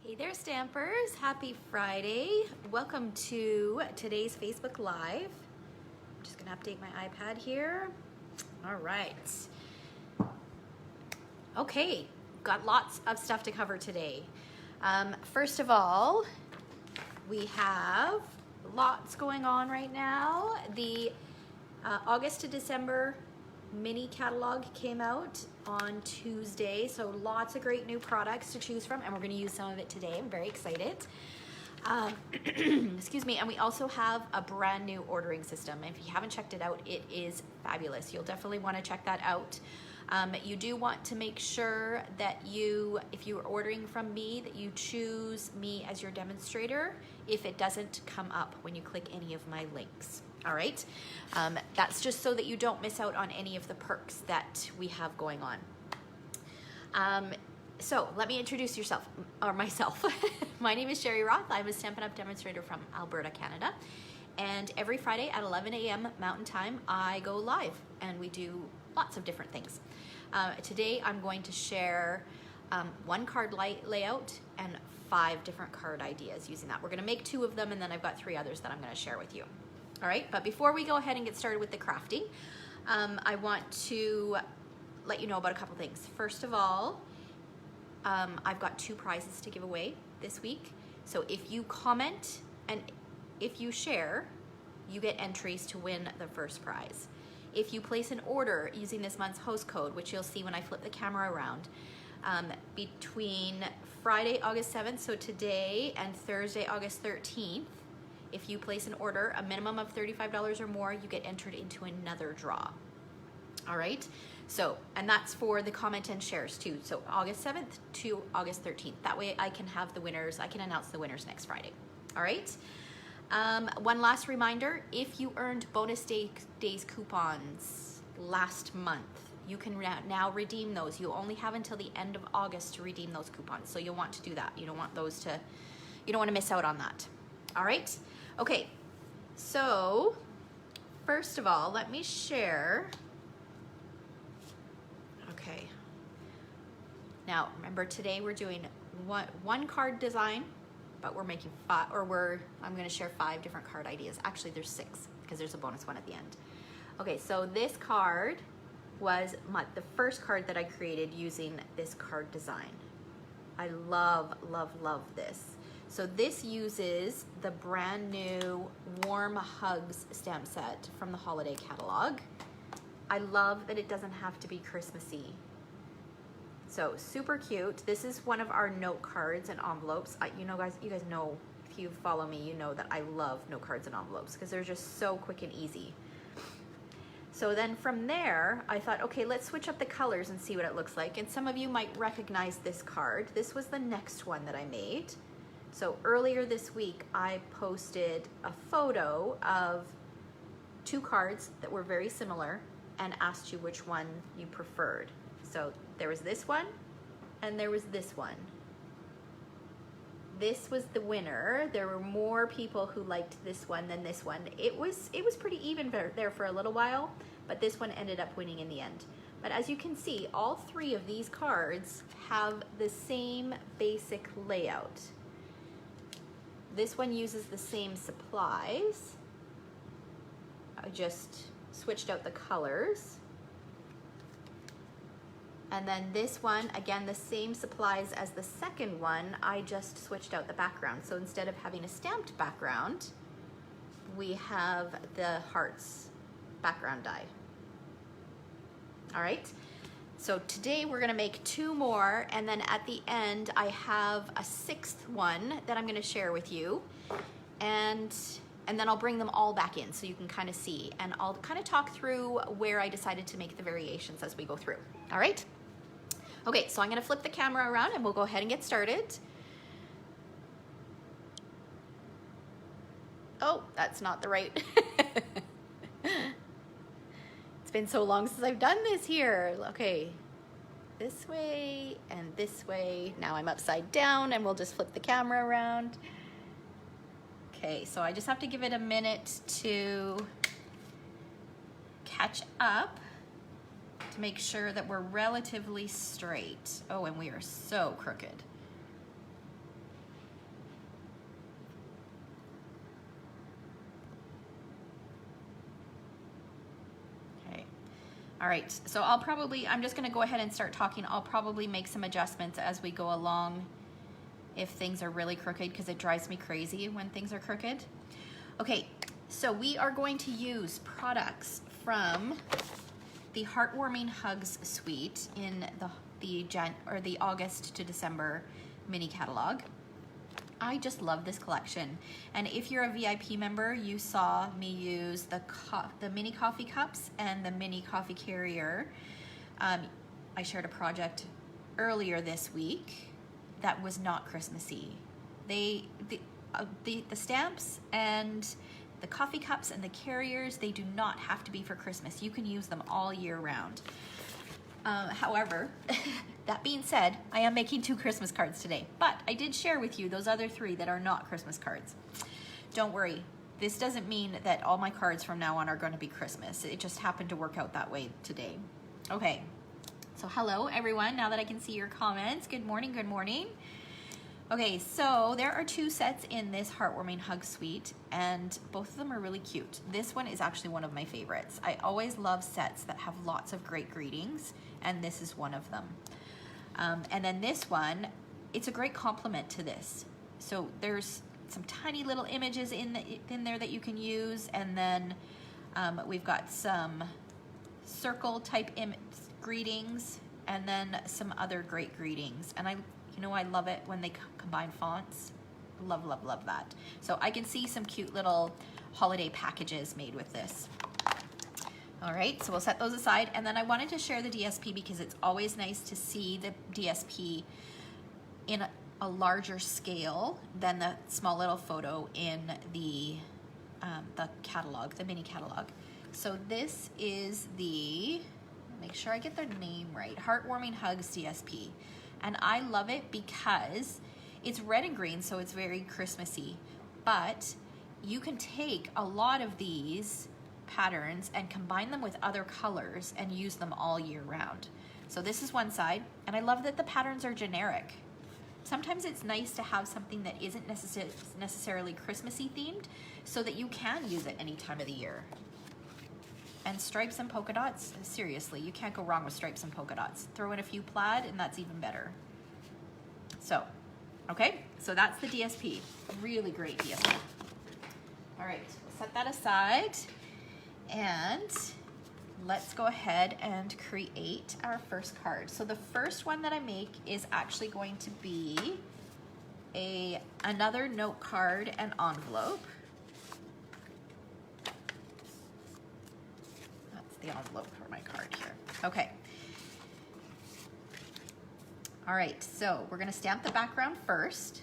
Hey there, Stampers. Happy Friday. Welcome to today's Facebook Live. I'm just gonna update my iPad here. All right. Okay, got lots of stuff to cover today. First of all, we have lots going on right now. The August to December mini catalog came out on Tuesday, so lots of great new products to choose from, and we're going to use some of it today. I'm very excited. Excuse me. And we also have a brand new ordering system. If you haven't checked it out, it is fabulous. You'll definitely want to check that out. You do want to make sure that if you're ordering from me, that you choose me as your demonstrator if it doesn't come up when you click any of my links. All right, that's just so that you don't miss out on any of the perks that we have going on. So let me introduce myself. My name is Sherry Roth. I'm a Stampin' Up! Demonstrator from Alberta, Canada. And every Friday at 11 a.m. Mountain Time, I go live and we do lots of different things. Today I'm going to share one card layout and 5 different card ideas using that. We're gonna make 2 of them, and then I've got 3 others that I'm gonna share with you. All right, but before we go ahead and get started with the crafting, I want to let you know about a couple things. First of all, I've got 2 prizes to give away this week. So if you comment and if you share, you get entries to win the first prize. If you place an order using this month's host code, which you'll see when I flip the camera around, between Friday, August 7th, so today, and Thursday, August 13th, if you place an order, a minimum of $35 or more, you get entered into another draw. All right, so, and that's for the comment and shares too. So August 7th to August 13th. That way I can have the winners, I can announce the winners next Friday. All right, one last reminder, if you earned bonus days coupons last month, you can now redeem those. You only have until the end of August to redeem those coupons. So you'll want to do that. You don't want to miss out on that. All right, okay, so first of all, let me share. Okay, now remember today we're doing one card design, but we're making 5, I'm gonna share 5 different card ideas. Actually, there's 6 because there's a bonus one at the end. Okay, so this card was the first card that I created using this card design. I love, love, love this. So this uses the brand new Warm Hugs stamp set from the holiday catalog. I love that it doesn't have to be Christmassy. So super cute. This is one of our note cards and envelopes. You guys know, if you follow me, you know that I love note cards and envelopes because they're just so quick and easy. So then from there, I thought, okay, let's switch up the colors and see what it looks like. And some of you might recognize this card. This was the next one that I made. So earlier this week, I posted a photo of 2 cards that were very similar and asked you which one you preferred. So there was this one and there was this one. This was the winner. There were more people who liked this one than this one. It was pretty even there for a little while, but this one ended up winning in the end. But as you can see, all 3 of these cards have the same basic layout. This one uses the same supplies. I just switched out the colors. And then this one, again, the same supplies as the second one, I just switched out the background. So instead of having a stamped background, we have the hearts background die. All right. So today we're gonna make 2 more, and then at the end I have a 6th one that I'm gonna share with you, and then I'll bring them all back in so you can kind of see, and I'll kind of talk through where I decided to make the variations as we go through. All right? Okay, so I'm gonna flip the camera around and we'll go ahead and get started. Oh, that's not the right. It's been so long since I've done this here. Okay, this way and this way. Now I'm upside down and we'll just flip the camera around. Okay, so I just have to give it a minute to catch up to make sure that we're relatively straight. Oh, and we are so crooked. All right, so I'm just gonna go ahead and start talking. I'll probably make some adjustments as we go along if things are really crooked, because it drives me crazy when things are crooked. Okay, so we are going to use products from the Heartwarming Hugs suite in the August to December mini catalog. I just love this collection, and if you're a VIP member, you saw me use the mini coffee cups and the mini coffee carrier. I shared a project earlier this week that was not Christmassy. The stamps and the coffee cups and the carriers, they do not have to be for Christmas. You can use them all year round. However, that being said, I am making 2 Christmas cards today, but I did share with you those other 3 that are not Christmas cards. Don't worry, this doesn't mean that all my cards from now on are going to be Christmas. It just happened to work out that way today. Okay, so hello everyone, now that I can see your comments. Good morning, good morning. Okay, so there are 2 sets in this Heartwarming Hug suite, and both of them are really cute. This one is actually one of my favorites. I always love sets that have lots of great greetings, and this is one of them. And then this one, it's a great complement to this. So there's some tiny little images in there that you can use, and then we've got some circle type greetings, and then some other great greetings. And I love it when they combine fonts. Love, love, love that. So I can see some cute little holiday packages made with this. All right, so we'll set those aside. And then I wanted to share the DSP because it's always nice to see the DSP in a larger scale than the small little photo in the catalog, the mini catalog. So this is make sure I get the name right, Heartwarming Hugs DSP. And I love it because it's red and green, so it's very Christmassy, but you can take a lot of these patterns and combine them with other colors and use them all year round. So this is one side, and I love that the patterns are generic. Sometimes it's nice to have something that isn't necessarily Christmassy themed so that you can use it any time of the year. And stripes and polka dots, seriously, you can't go wrong with stripes and polka dots. Throw in a few plaid and that's even better. So, okay, so that's the DSP. Really great DSP. All right, we'll set that aside and let's go ahead and create our first card. So the first one that I make is actually going to be another note card and envelope. The envelope for my card here. Okay. All right, so we're gonna stamp the background first.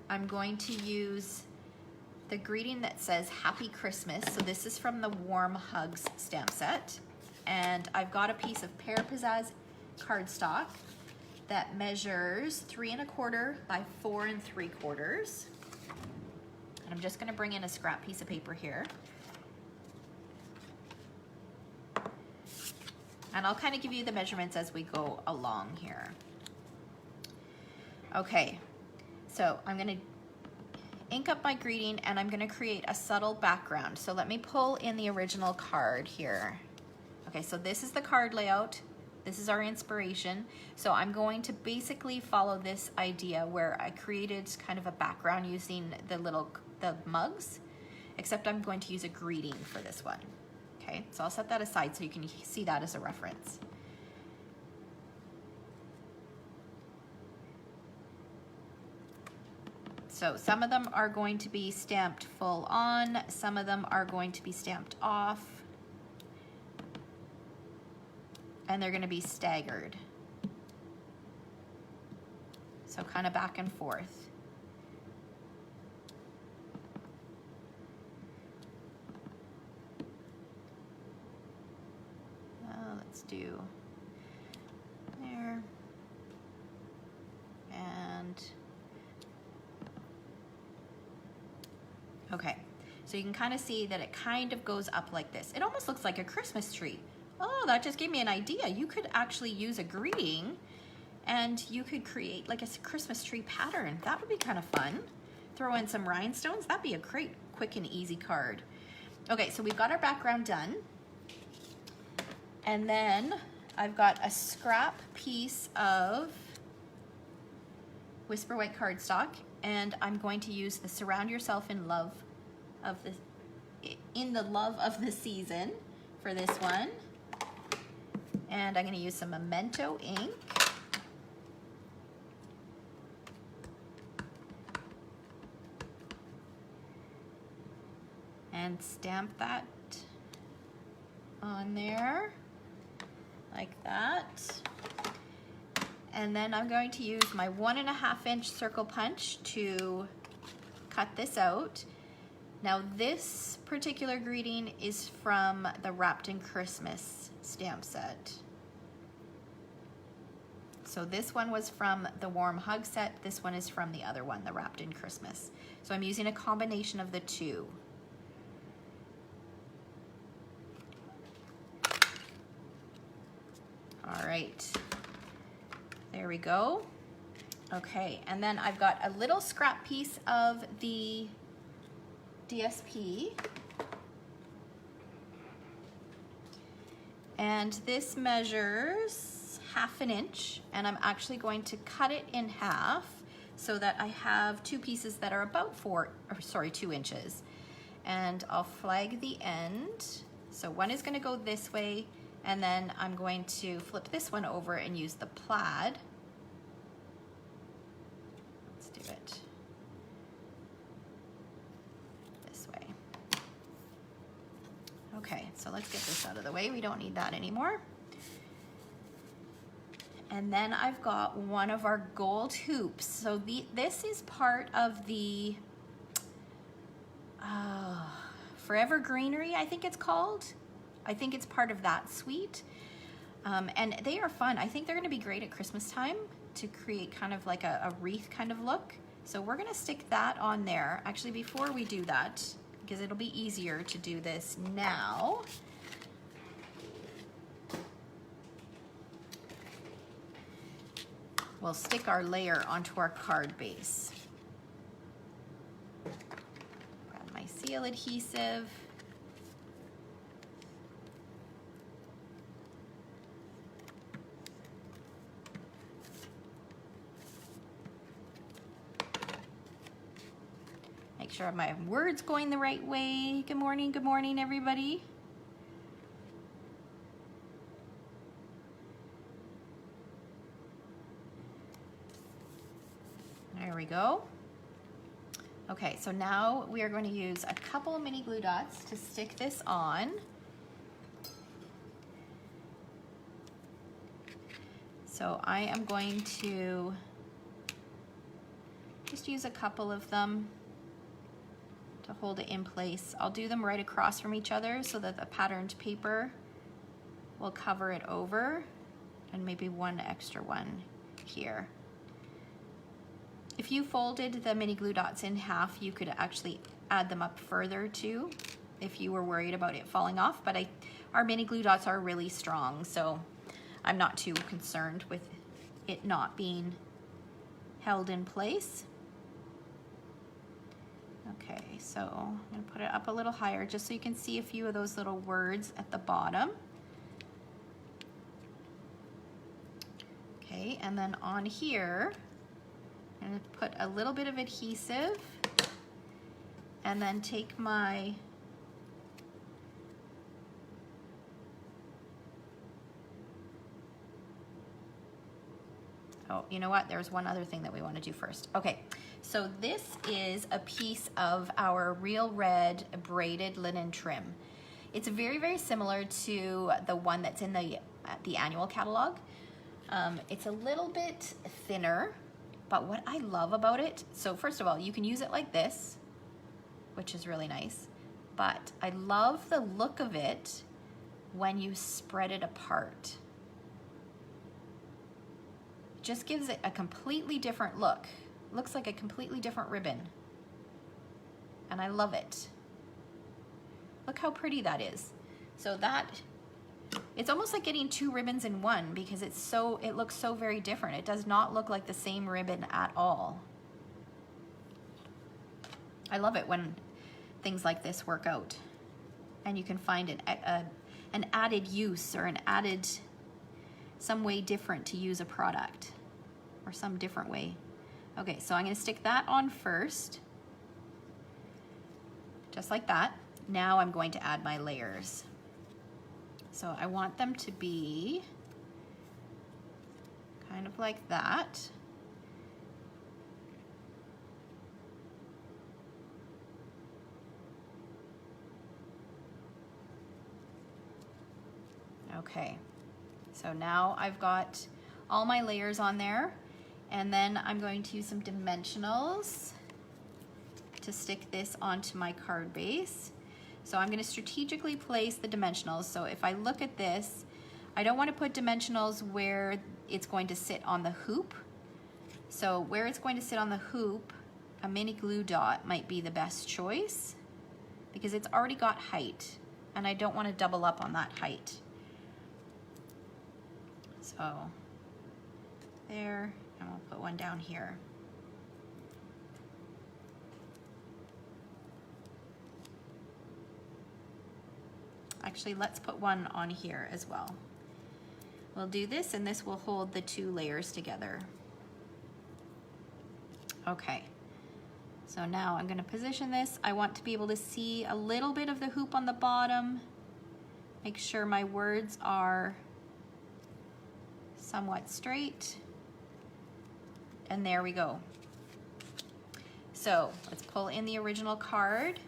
I'm going to use the greeting that says Happy Christmas. So this is from the Warm Hugs stamp set. And I've got a piece of Pear Pizzazz cardstock that measures 3 1/4 by 4 3/4. And I'm just gonna bring in a scrap piece of paper here. And I'll kind of give you the measurements as we go along here. Okay, so I'm gonna ink up my greeting and I'm gonna create a subtle background. So let me pull in the original card here. Okay, so this is the card layout. This is our inspiration. So I'm going to basically follow this idea where I created kind of a background using the mugs, except I'm going to use a greeting for this one. Okay, so I'll set that aside so you can see that as a reference. So some of them are going to be stamped full on, some of them are going to be stamped off, and they're going to be staggered. So kind of back and forth. Let's do there and okay, so you can kind of see that it kind of goes up like this. It almost looks like a Christmas tree. Oh, that just gave me an idea. You could actually use a greeting and you could create like a Christmas tree pattern. That would be kind of fun. Throw in some rhinestones. That'd be a great, quick and easy card. Okay, so we've got our background done. And then I've got a scrap piece of Whisper White cardstock, and I'm going to use the Surround Yourself in Love of the Love of the Season for this one. And I'm going to use some Memento ink. And stamp that on there like that. And then I'm going to use my 1.5 inch circle punch to cut this out. Now this particular greeting is from the Wrapped in Christmas stamp set. So this one was from the Warm Hug set. This one is from the other one, the Wrapped in Christmas. So I'm using a combination of the two. All right, there we go. Okay, and then I've got a little scrap piece of the DSP. And this measures 1/2 inch, and I'm actually going to cut it in half so that I have two pieces that are about 2 inches. And I'll flag the end. So one is gonna go this way, and then I'm going to flip this one over and use the plaid. Let's do it this way. Okay, so let's get this out of the way. We don't need that anymore. And then I've got one of our gold hoops. So this is part of the Forever Greenery, I think it's called. I think it's part of that suite. And they are fun. I think they're gonna be great at Christmas time to create kind of like a wreath kind of look. So we're gonna stick that on there. Actually, before we do that, because it'll be easier to do this now, we'll stick our layer onto our card base. Grab my seal adhesive. Make sure my words going the right way. Good morning, everybody. There we go. Okay, so now we are going to use a couple of mini glue dots to stick this on. So I am going to just use a couple of them to hold it in place. I'll do them right across from each other so that the patterned paper will cover it over, and maybe one extra one here. If you folded the mini glue dots in half, you could actually add them up further too, if you were worried about it falling off, but our mini glue dots are really strong, so I'm not too concerned with it not being held in place. Okay, so I'm gonna put it up a little higher just so you can see a few of those little words at the bottom. Okay, and then on here, I'm gonna put a little bit of adhesive and then take my oh, you know what? There's one other thing that we want to do first. Okay, so this is a piece of our Real Red braided linen trim. It's very, very similar to the one that's in the annual catalog. It's a little bit thinner, but what I love about it, so first of all, you can use it like this, which is really nice, but I love the look of it when you spread it apart. Just gives it a completely different look. Looks like a completely different ribbon. And I love it. Look how pretty that is. So it's almost like getting two ribbons in one because it looks so very different. It does not look like the same ribbon at all. I love it when things like this work out and you can find an added use or an added, some way different to use a product or some different way. Okay, so I'm gonna stick that on first, just like that. Now I'm going to add my layers. So I want them to be kind of like that. Okay, so now I've got all my layers on there, and then I'm going to use some dimensionals to stick this onto my card base. So I'm going to strategically place the dimensionals. So if I look at this, I don't want to put dimensionals where it's going to sit on the hoop. So where it's going to sit on the hoop, a mini glue dot might be the best choice because it's already got height and I don't want to double up on that height. So there, and we'll put one down here. Actually, let's put one on here as well. We'll do this, and this will hold the two layers together. Okay, so now I'm gonna position this. I want to be able to see a little bit of the hoop on the bottom. Make sure my words are somewhat straight. And there we go. So let's pull in the original card.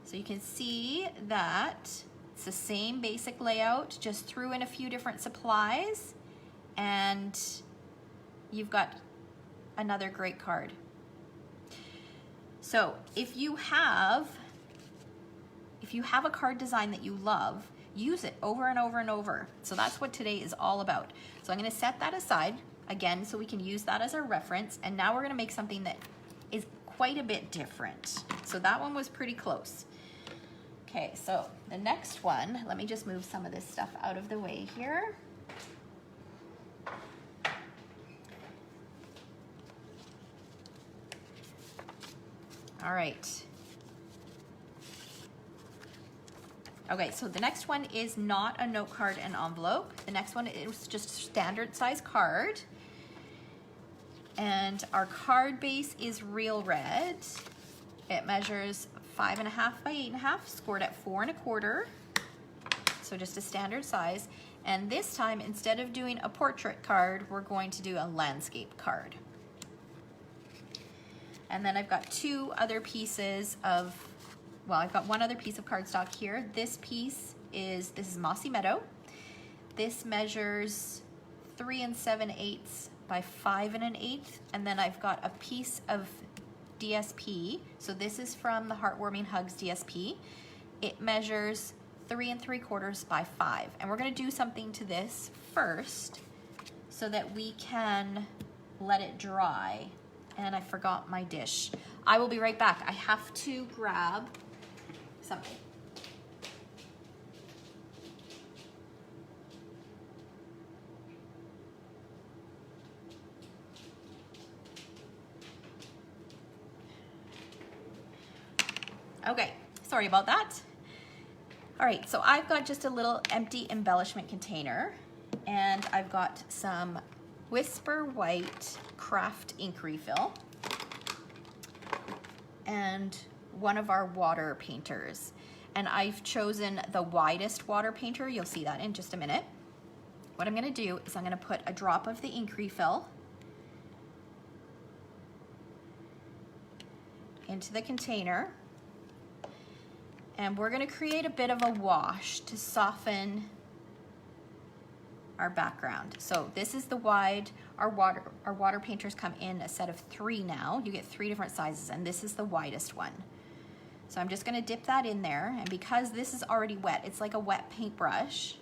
So you can see that it's the same basic layout, just threw in a few different supplies, and you've got another great card. So if you have a card design that you love, use it over and over and over. So that's what today is all about. So I'm going to set that aside again so we can use that as our reference, and now we're going to make something that is quite a bit different. So that one was pretty close. Okay, so the next one, let me just move some of this stuff out of the way here. All right. Okay, so the next one is not a note card and envelope. The next one is just a standard size card. And our card base is real red. It measures 5.5 by 8.5, scored at 4 1/4. So just a standard size. And this time, instead of doing a portrait card, we're going to do a landscape card. And then I've got two other pieces of, well, I've got one other piece of cardstock here. This is Mossy Meadow. This measures 3 7/8 by 5 1/8. And then I've got a piece of DSP. So this is from the Heartwarming Hugs DSP. It measures 3 3/4 by 5. And we're gonna do something to this first so that we can let it dry. And I forgot my dish. I will be right back. I have to grab something. Okay, sorry about that. All right, so I've got just a little empty embellishment container, and I've got some Whisper White craft ink refill and one of our water painters. And I've chosen the widest water painter. You'll see that in just a minute. What I'm gonna do is I'm gonna put a drop of the ink refill into the container. And we're gonna create a bit of a wash to soften our background. So this is the wide, our water painters come in a set of 3 now. You get 3 different sizes, and this is the widest one. So I'm just gonna dip that in there, and because this is already wet, it's like a wet paintbrush,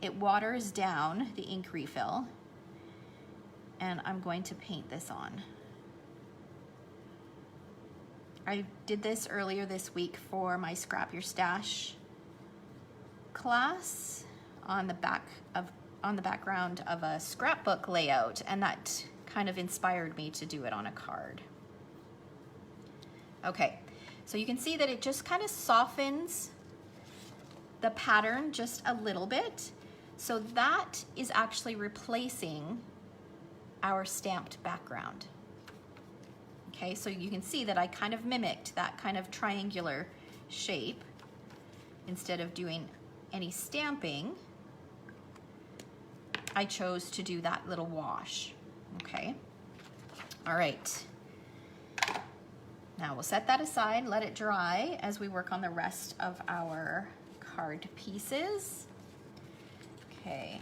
it waters down the ink refill, and I'm going to paint this on. I did this earlier this week for my Scrap Your Stash class on the background of a scrapbook layout, and that kind of inspired me to do it on a card. Okay, so you can see that it just kind of softens the pattern just a little bit. So that is actually replacing our stamped background. Okay, so you can see that I kind of mimicked that kind of triangular shape. Instead of doing any stamping, I chose to do that little wash, okay? All right. Now we'll set that aside, let it dry as we work on the rest of our card pieces. Okay.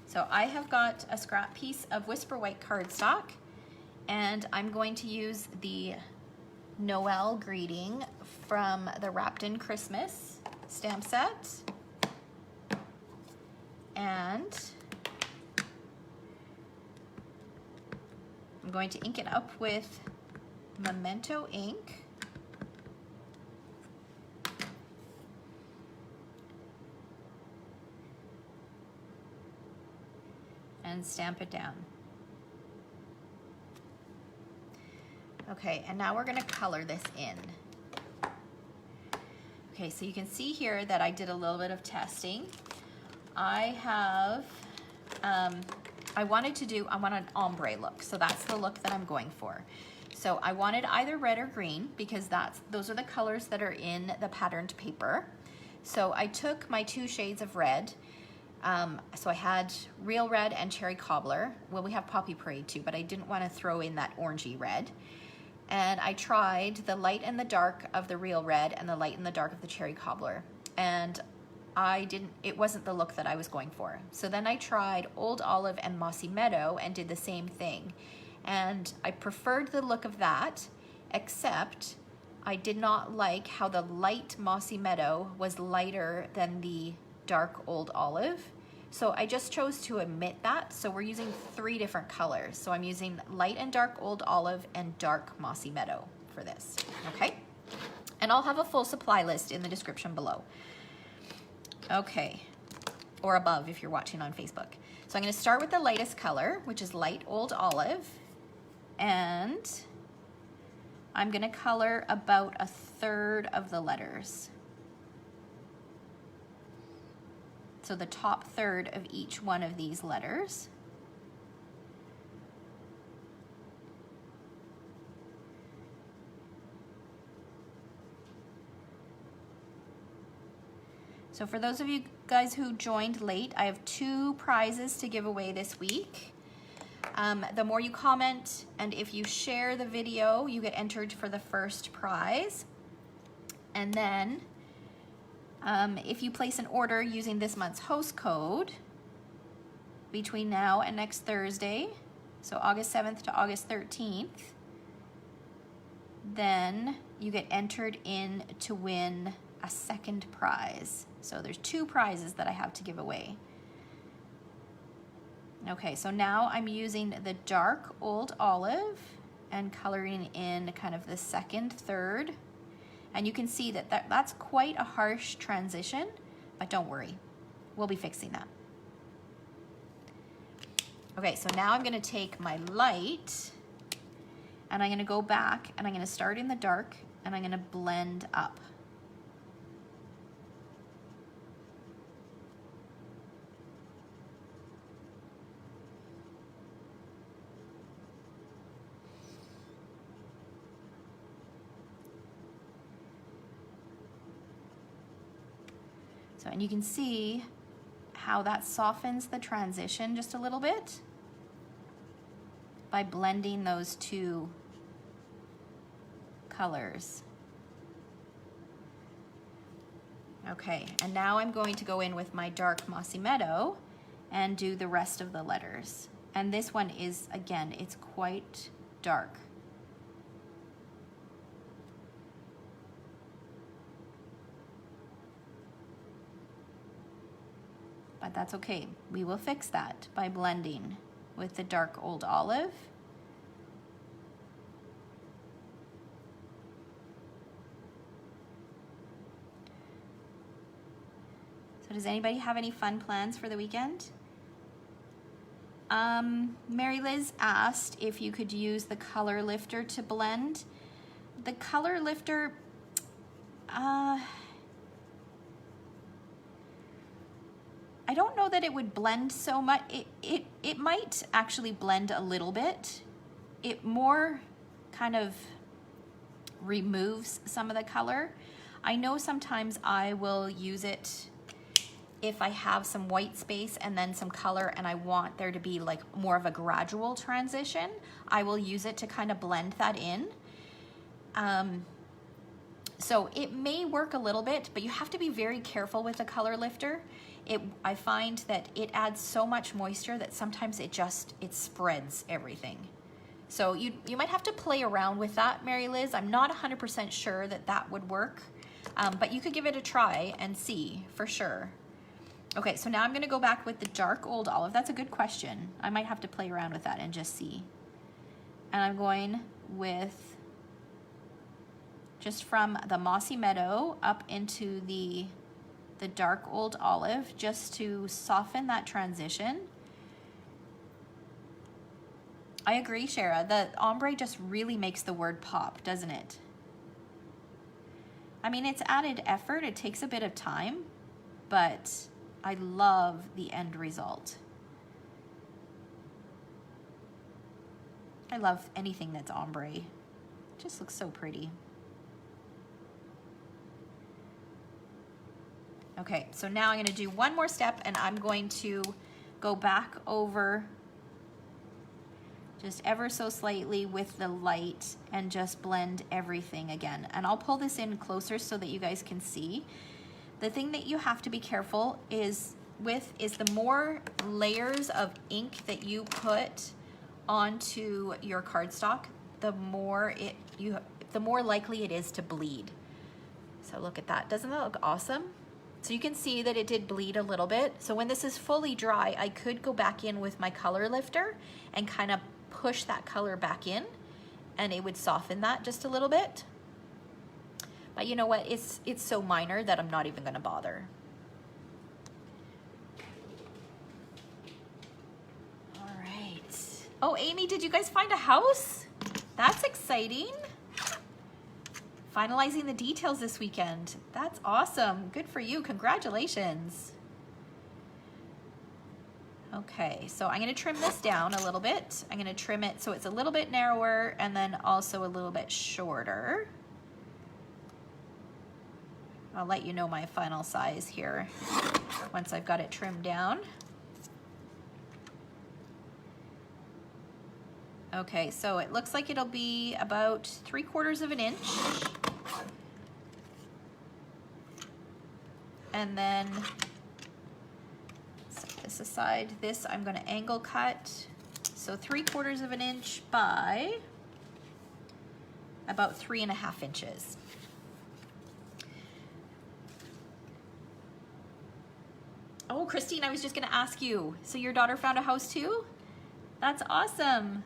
So I have got a scrap piece of Whisper White cardstock, and I'm going to use the Noel greeting from the Wrapped in Christmas stamp set. And I'm going to ink it up with Memento ink. And stamp it down. Okay, and now we're gonna color this in. Okay, so you can see here that I did a little bit of testing. I have, I want an ombre look, so that's the look that I'm going for. So I wanted either red or green because those are the colors that are in the patterned paper. So I took my 2 shades of red. So I had Real Red and Cherry Cobbler. Well, we have Poppy Parade too, but I didn't want to throw in that orangey red. And I tried the light and the dark of the Real Red and the light and the dark of the Cherry Cobbler. And it wasn't the look that I was going for. So then I tried Old Olive and Mossy Meadow and did the same thing. And I preferred the look of that, except I did not like how the light Mossy Meadow was lighter than the dark Old Olive. So I just chose to omit that. So we're using 3 different colors. So I'm using light and dark Old Olive and dark Mossy Meadow for this, okay? And I'll have a full supply list in the description below. Okay, or above if you're watching on Facebook. So I'm gonna start with the lightest color, which is light Old Olive, and I'm gonna color about 1/3 of the letters. So the top third of each one of these letters. So for those of you guys who joined late, I have 2 prizes to give away this week. The more you comment and if you share the video, you get entered for the first prize. And then if you place an order using this month's host code between now and next Thursday, so August 7th to August 13th, then you get entered in to win a second prize. So there's 2 prizes that I have to give away. Okay, so now I'm using the dark Old Olive and coloring in kind of the second third. And you can see that that's quite a harsh transition, but don't worry, we'll be fixing that. Okay, so now I'm gonna take my light and I'm gonna go back and I'm gonna start in the dark and I'm gonna blend up. So, and you can see how that softens the transition just a little bit by blending those 2 colors. Okay, and now I'm going to go in with my dark Mossy Meadow and do the rest of the letters. And this one is, again, it's quite dark. But that's okay. We will fix that by blending with the dark Old Olive. So does anybody have any fun plans for the weekend? Mary Liz asked if you could use the color lifter to blend. The color lifter, I don't know that it would blend so much. It might actually blend a little bit. It more kind of removes some of the color. I know sometimes I will use it if I have some white space and then some color and I want there to be like more of a gradual transition. I will use it to kind of blend that in. So it may work a little bit, but you have to be very careful with the color lifter. I find that it adds so much moisture that sometimes it spreads everything. So you might have to play around with that, Mary Liz. I'm not 100% sure that would work, but you could give it a try and see for sure. Okay, so now I'm gonna go back with the dark old olive. That's a good question. I might have to play around with that and just see. And I'm going with just from the mossy meadow up into the dark old olive, just to soften that transition. I agree, Shara. The ombre just really makes the word pop, doesn't it? I mean, it's added effort. It takes a bit of time, but I love the end result. I love anything that's ombre. It just looks so pretty. Okay, so now I'm gonna do one more step and I'm going to go back over just ever so slightly with the light and just blend everything again. And I'll pull this in closer so that you guys can see. The thing that you have to be careful is the more layers of ink that you put onto your cardstock, the more likely it is to bleed. So look at that. Doesn't that look awesome? So you can see that it did bleed a little bit. So when this is fully dry, I could go back in with my color lifter and kind of push that color back in and it would soften that just a little bit. But you know what, it's so minor that I'm not even gonna bother. All right. Oh, Amy, did you guys find a house? That's exciting. Finalizing the details this weekend. That's awesome. Good for you. Congratulations. Okay, so I'm going to trim this down a little bit. I'm going to trim it so it's a little bit narrower and then also a little bit shorter. I'll let you know my final size here once I've got it trimmed down. Okay, so it looks like it'll be about 3/4 of an inch. And then set this aside. This I'm going to angle cut. So 3/4 of an inch by about 3.5 inches. Oh, Christine, I was just going to ask you. So your daughter found a house too? That's awesome.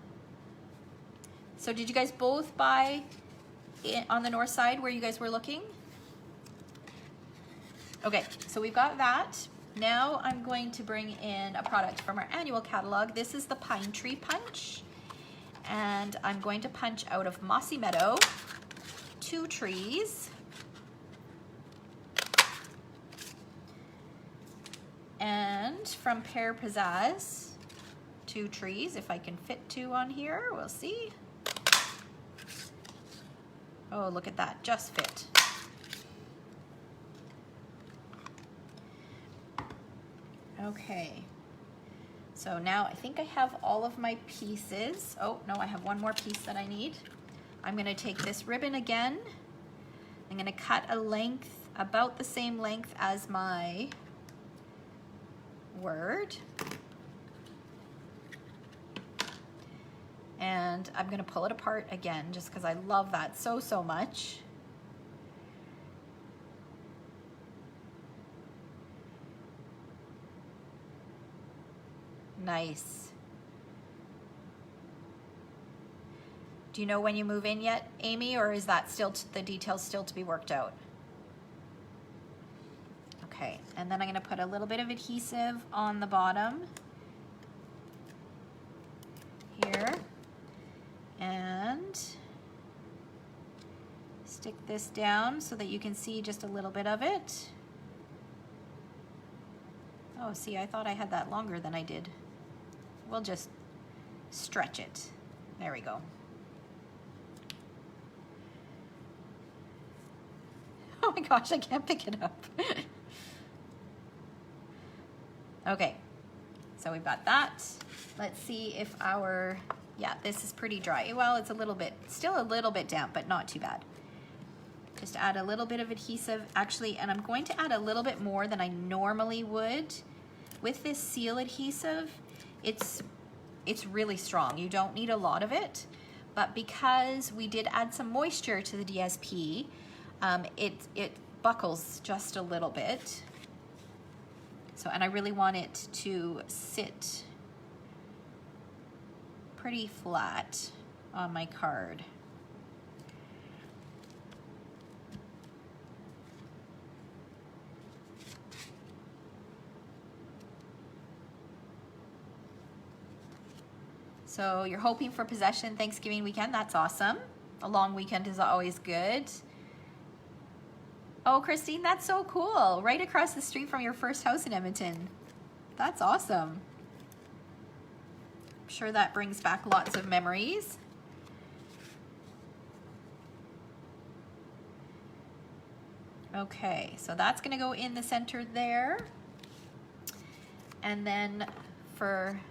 So did you guys both buy it on the north side where you guys were looking? Okay, so we've got that. Now I'm going to bring in a product from our annual catalog. This is the Pine Tree Punch. And I'm going to punch out of Mossy Meadow 2 trees. And from Pear Pizzazz 2 trees. If I can fit 2 on here, we'll see. Oh, look at that, just fit. Okay, so now I think I have all of my pieces. Oh, no, I have one more piece that I need. I'm gonna take this ribbon again. I'm gonna cut a length, about the same length as my word. And I'm gonna pull it apart again just because I love that so, so much. Nice. Do you know when you move in yet, Amy, or is that still the details still to be worked out? Okay, and then I'm gonna put a little bit of adhesive on the bottom here. And stick this down so that you can see just a little bit of it. Oh, see, I thought I had that longer than I did. We'll just stretch it. There we go. Oh my gosh, I can't pick it up. Okay, so we've got that. Let's see if our, yeah, this is pretty dry. Well, it's a little bit, still a little bit damp, but not too bad. Just add a little bit of adhesive, actually, and I'm going to add a little bit more than I normally would. With this seal adhesive, it's really strong. You don't need a lot of it, but because we did add some moisture to the DSP, it buckles just a little bit. So, and I really want it to sit pretty flat on my card. So you're hoping for possession Thanksgiving weekend. That's awesome. A long weekend is always good. Oh, Christine, that's so cool. Right across the street from your first house in Edmonton. That's awesome. I'm sure that brings back lots of memories. Okay, so that's gonna go in the center there. And then for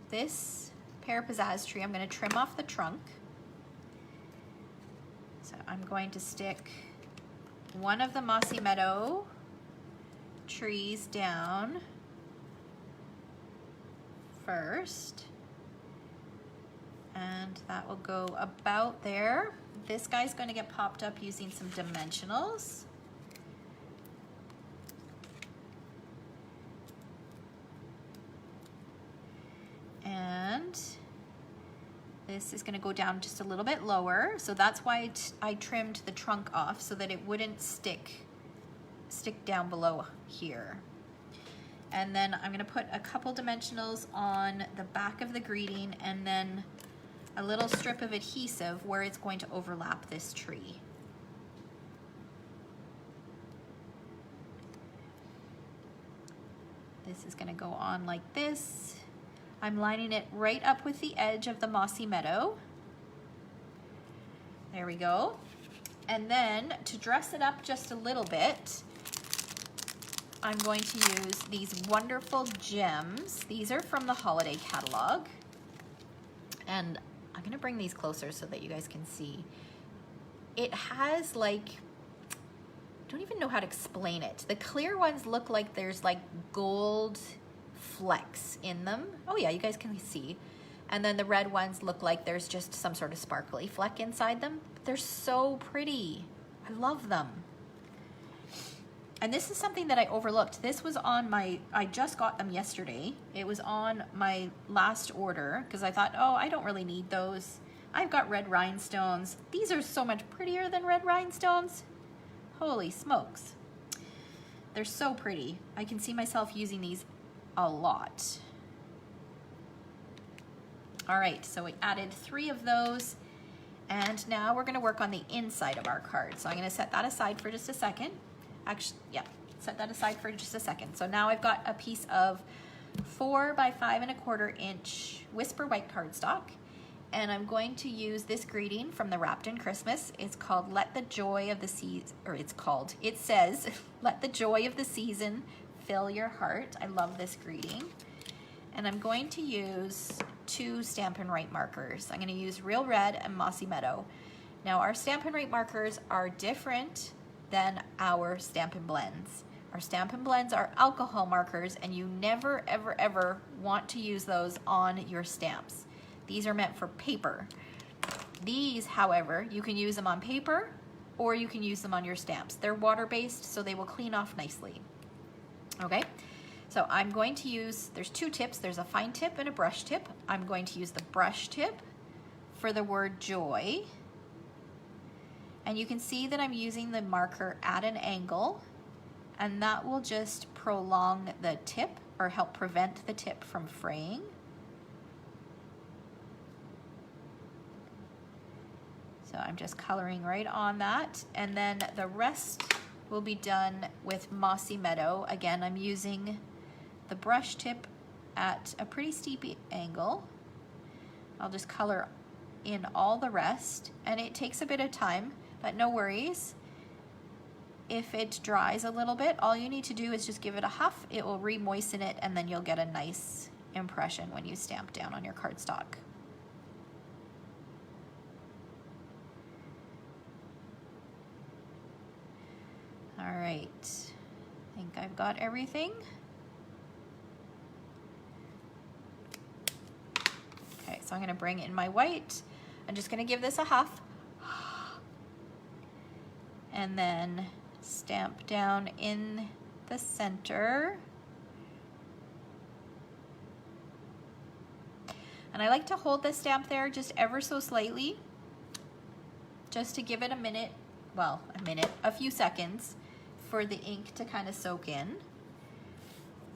this pear pizzazz tree, I'm gonna trim off the trunk. So I'm going to stick one of the Mossy Meadow trees down first, and that will go about there. This guy's going to get popped up using some dimensionals. And this is going to go down just a little bit lower, so that's why I trimmed the trunk off so that it wouldn't stick down below here. And then I'm going to put a couple dimensionals on the back of the greeting and then a little strip of adhesive where it's going to overlap this tree. This is going to go on like this. I'm lining it right up with the edge of the Mossy Meadow. There we go. And then to dress it up just a little bit, I'm going to use these wonderful gems. These are from the holiday catalog. And I'm gonna bring these closer so that you guys can see. It has like, I don't even know how to explain it. The clear ones look like there's like gold flecks in them. Oh yeah, you guys can see. And then the red ones look like there's just some sort of sparkly fleck inside them. They're so pretty. I love them. And this is something that I overlooked. This was on my, I just got them yesterday. It was on my last order because I thought, oh, I don't really need those. I've got red rhinestones. These are so much prettier than red rhinestones. Holy smokes. They're so pretty. I can see myself using these a lot. All right, so we added 3 of those, and now we're gonna work on the inside of our card. So I'm gonna set that aside for just a second. Actually, yeah, set that aside for just a second. So now I've got a piece of 4 by 5 1/4 inch Whisper white cardstock, and I'm going to use this greeting from the Wrapped in Christmas. It's called Let the Joy of the Season, or it says, Let the Joy of the Season Fill Your Heart. I love this greeting. And I'm going to use 2 Stampin' Write markers. I'm gonna use Real Red and Mossy Meadow. Now our Stampin' Write markers are different than our Stampin' Blends. Our Stampin' Blends are alcohol markers, and you never, ever, ever want to use those on your stamps. These are meant for paper. These, however, you can use them on paper or you can use them on your stamps. They're water-based, so they will clean off nicely. Okay, so I'm going to use, there's 2 tips. There's a fine tip and a brush tip. I'm going to use the brush tip for the word joy. And you can see that I'm using the marker at an angle, and that will just prolong the tip or help prevent the tip from fraying. So I'm just coloring right on that, and then the rest will be done with Mossy Meadow. Again, I'm using the brush tip at a pretty steep angle. I'll just color in all the rest, and it takes a bit of time, but no worries. If it dries a little bit, all you need to do is just give it a huff. It will re-moisten it, and then you'll get a nice impression when you stamp down on your cardstock. All right, I think I've got everything. Okay, so I'm gonna bring in my white. I'm just gonna give this a huff. And then stamp down in the center. And I like to hold the stamp there just ever so slightly, just to give it a minute, well, a few seconds for the ink to kind of soak in.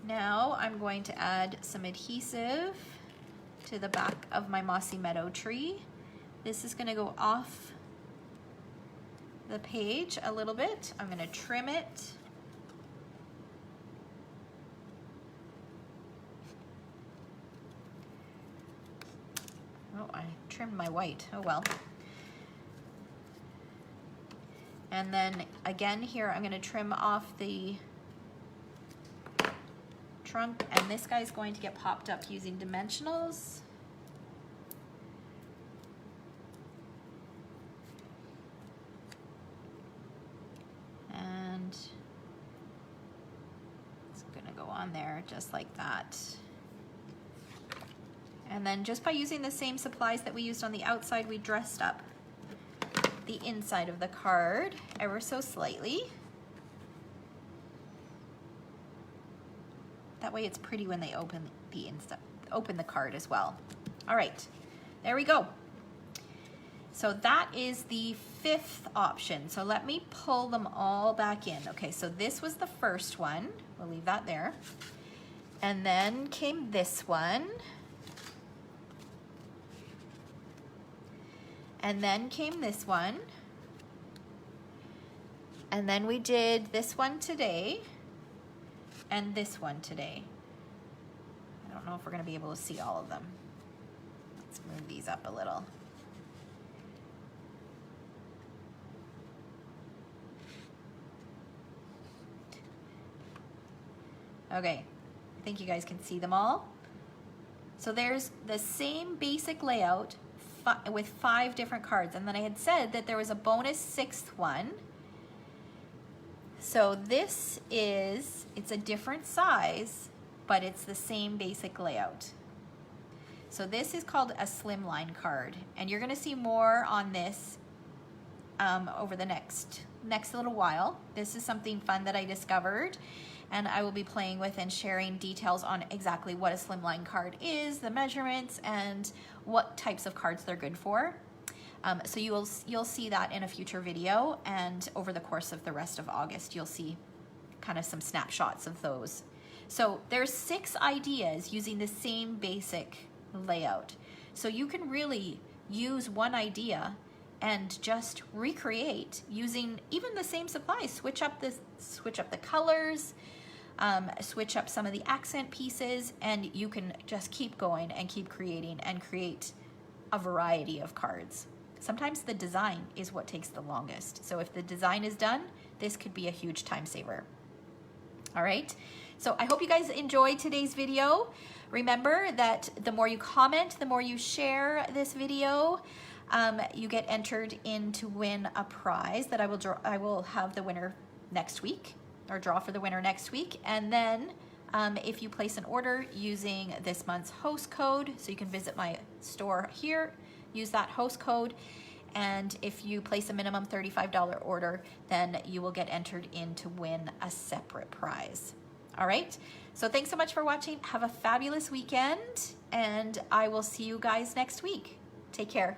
Now I'm going to add some adhesive to the back of my Mossy Meadow tree. This is going to go off the page a little bit. I'm going to trim it. Oh, I trimmed my white. Oh well. And then again here, I'm going to trim off the trunk, and this guy's going to get popped up using dimensionals. And it's going to go on there just like that. And then just by using the same supplies that we used on the outside, we dressed up the inside of the card ever so slightly. That way it's pretty when they open the card as well. All right, there we go. So that is the 5th option. So let me pull them all back in. Okay, so this was the first one. We'll leave that there. And then came this one. And then came this one. And then we did this one today and this one today. I don't know if we're going to be able to see all of them. Let's move these up a little. Okay, I think you guys can see them all. So there's the same basic layout with 5 different cards, and then I had said that there was a bonus 6th one. So this is, it's a different size, but it's the same basic layout. So this is called a slimline card, and you're gonna see more on this over the next little while. This is something fun that I discovered, and I will be playing with and sharing details on exactly what a slimline card is, the measurements, and what types of cards they're good for. So you'll see that in a future video, and over the course of the rest of August, you'll see kind of some snapshots of those. So there's 6 ideas using the same basic layout. So you can really use one idea and just recreate using even the same supplies. Switch up the colors, switch up some of the accent pieces, and you can just keep going and keep creating and create a variety of cards. Sometimes the design is what takes the longest. So if the design is done, this could be a huge time saver. All right, so I hope you guys enjoyed today's video. Remember that the more you comment, the more you share this video, you get entered in to win a prize that I will have the winner next week, or draw for the winner next week. And then if you place an order using this month's host code, so you can visit my store here, use that host code, and if you place a minimum $35 order, then you will get entered in to win a separate prize. All right, so thanks so much for watching. Have a fabulous weekend, and I will see you guys next week. Take care.